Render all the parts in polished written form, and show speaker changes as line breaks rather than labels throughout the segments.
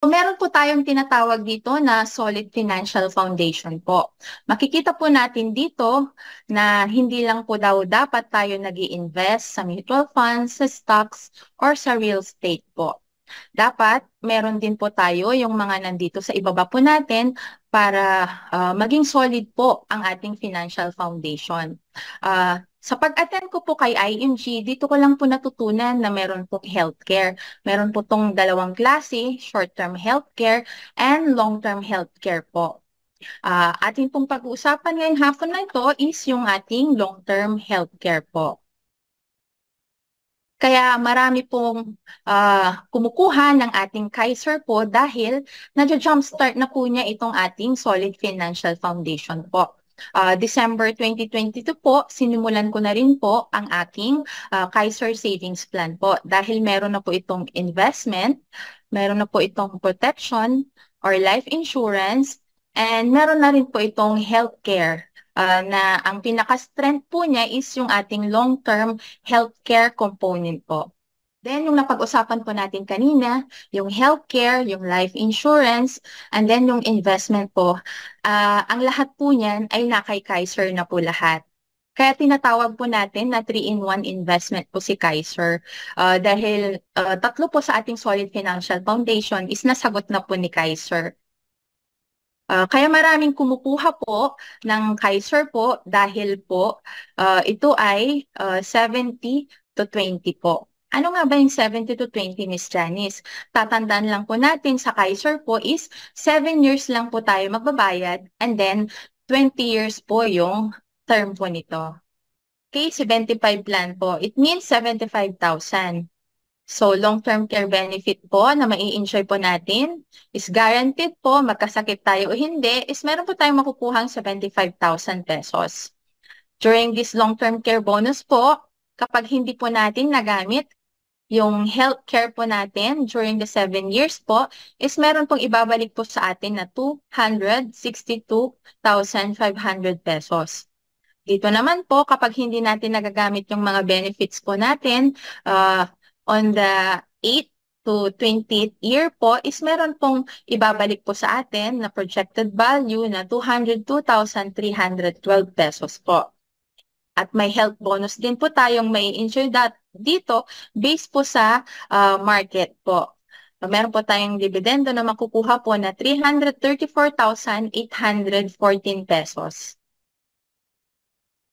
Meron po tayong tinatawag dito na solid financial foundation po. Makikita po natin dito na hindi lang po daw dapat tayo nag-i-invest sa mutual funds, sa stocks, or sa real estate po. Dapat meron din po tayo yung mga nandito sa ibaba po natin para maging solid po ang ating financial foundation. Sa pag-attend ko po kay IMG, dito ko lang po natutunan na meron po healthcare. Meron po tong dalawang klase, short-term healthcare and long-term healthcare po. Ating pong pag-uusapan ngayong hapon na ito is yung ating long-term healthcare po. Kaya marami pong kumukuha ng ating Kaiser po dahil na-jumpstart na po niya itong ating Solid Financial Foundation po. December 2022 po, sinimulan ko na rin po ang aking Kaiser Savings Plan po dahil meron na po itong investment, meron na po itong protection or life insurance, and meron na rin po itong healthcare na ang pinaka-strength po niya is yung ating long-term healthcare component po. Then, yung napag-usapan po natin kanina, yung healthcare, yung life insurance, and then yung investment po, ang lahat po niyan ay nakay Kaiser na po lahat. Kaya tinatawag po natin na 3-in-1 investment po si Kaiser. Dahil tatlo po sa ating Solid Financial Foundation is nasagot na po ni Kaiser. Kaya maraming kumukuha po ng Kaiser po dahil po ito ay 70 to 20 po. Ano nga ba yung 70 to 20, Miss Janice? Tatandaan lang po natin sa Kaiser po is 7 years lang po tayo magbabayad and then 20 years po yung term po nito. Okay, 75 plan po. It means 75,000. So, long-term care benefit po na mai-enjoy po natin is guaranteed po, magkasakit tayo o hindi, is meron po tayong makukuhang 75,000 pesos. During this long-term care bonus po, kapag hindi po natin nagamit yung health care po natin during the 7 years po, is meron pong ibabalik po sa atin na 262,500 pesos. Dito naman po, kapag hindi natin nagagamit yung mga benefits po natin, on the 8th to 20th year po, is meron pong ibabalik po sa atin na projected value na 202,312 pesos po. At may health bonus din po tayong may enjoy dito based po sa market po. Meron po tayong dividendo na makukuha po na 334,814 pesos.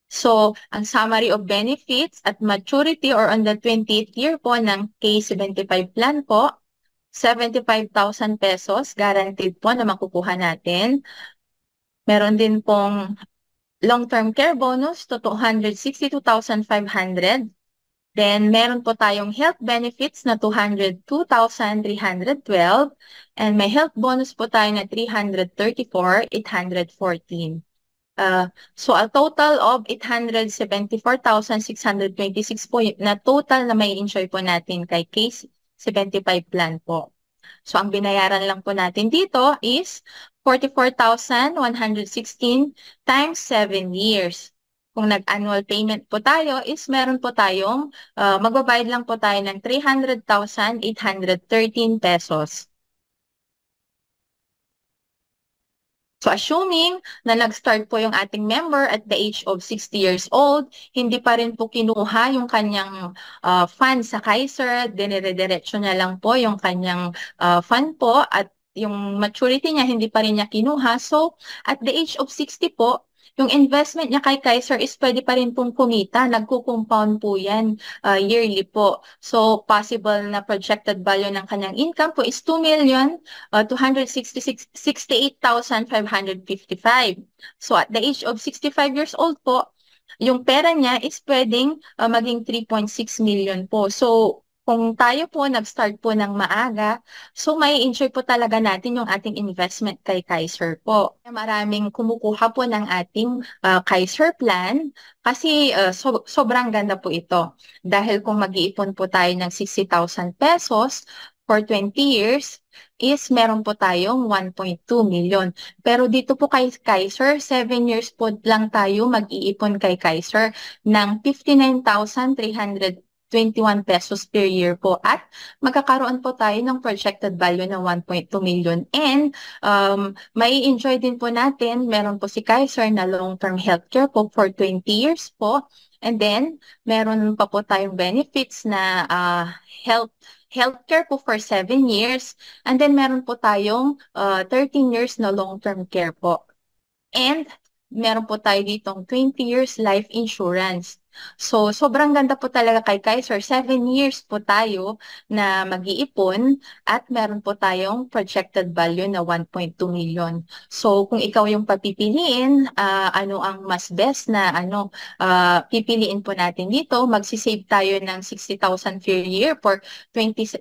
So, ang summary of benefits at maturity or on the 20th year po ng K75 plan po, 75,000 pesos guaranteed po na makukuha natin. Meron din pong long-term care bonus to 262,500. Then, meron po tayong health benefits na 202,312. And may health bonus po tayo na 334,814. So, a total of 874,626 po na total na may enjoy po natin kay Case 75 plan po. So, ang binayaran lang po natin dito is 44,116 times 7 years. Kung nag-annual payment po tayo is meron po tayong magbabayad lang po tayo ng 300,813 pesos. So assuming na nag-start po yung ating member at the age of 60 years old, hindi pa rin po kinuha yung kanyang fund sa Kaiser, dinire-diretso niya lang po yung kanyang fund po at yung maturity niya hindi pa rin niya kinuha. So at the age of 60 po, yung investment niya kay Kaiser is pwede pa rin pong kumita. Nagko-compound po yan yearly po. So possible na projected value ng kanyang income po is 2,268,555. So at the age of 65 years old po, yung pera niya is pwedeng maging 3.6 million po. So kung tayo po nag-start po ng maaga, so may enjoy po talaga natin yung ating investment kay Kaiser po. Maraming kumukuha po ng ating Kaiser plan kasi sobrang ganda po ito. Dahil kung mag-iipon po tayo ng 60,000 pesos for 20 years, is meron po tayong 1.2 million. Pero dito po kay Kaiser, 7 years po lang tayo mag-iipon kay Kaiser ng 59,300 21 pesos per year po at magkakaroon po tayo ng projected value na 1.2 million and may enjoy din po natin, meron po si Kaiser na long-term healthcare po for 20 years po and then meron pa po tayong benefits na healthcare po for 7 years and then meron po tayong 13 years na long-term care po. And meron po tayo ditong 20 years life insurance. So, sobrang ganda po talaga kay Kaiser. 7 years po tayo na mag-iipon at meron po tayong projected value na 1.2 million. So, kung ikaw yung papipiliin, ano ang mas best na pipiliin po natin dito, magsisave tayo ng 60,000 per year for 20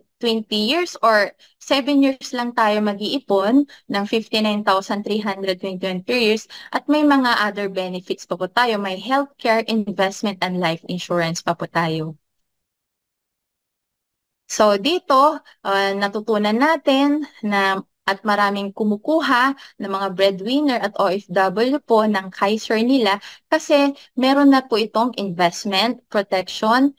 years or 7 years lang tayo mag-iipon ng 59,321 per years at may mga other benefits pa po tayo. May healthcare, investment, and life insurance pa po tayo. So dito, natutunan natin na at maraming kumukuha ng mga breadwinner at OFW po ng Kaiser nila kasi meron na po itong investment, protection,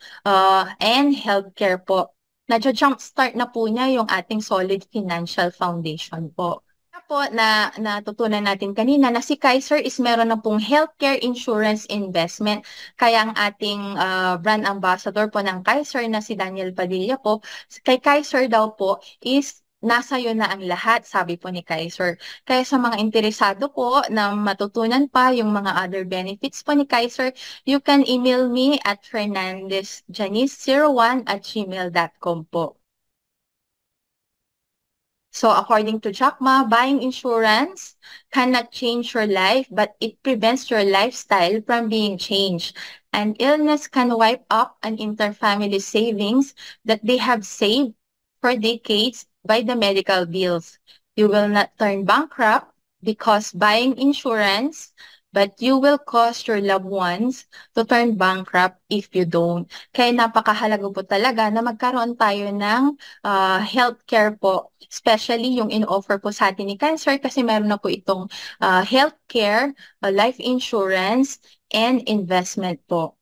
and healthcare po. Nadyo-jumpstart na po niya yung ating solid financial foundation po. Po na natutunan natin kanina na si Kaiser is meron na pong healthcare insurance investment. Kaya ang ating brand ambassador po ng Kaiser na si Daniel Padilla po, kay Kaiser daw po is nasa iyo na ang lahat, sabi po ni Kaiser. Kaya sa mga interesado po na matutunan pa yung mga other benefits po ni Kaiser, you can email me at fernandezjanice01@gmail.com po. So according to Jack Ma, buying insurance cannot change your life, but it prevents your lifestyle from being changed. An illness can wipe up an inter-family savings that they have saved for decades by the medical bills. You will not turn bankrupt because buying insurance, but you will cause your loved ones to turn bankrupt if you don't. Kaya napakahalaga po talaga na magkaroon tayo ng healthcare po, especially yung in-offer po sa atin ni Cancer kasi meron na po itong healthcare, life insurance, and investment po.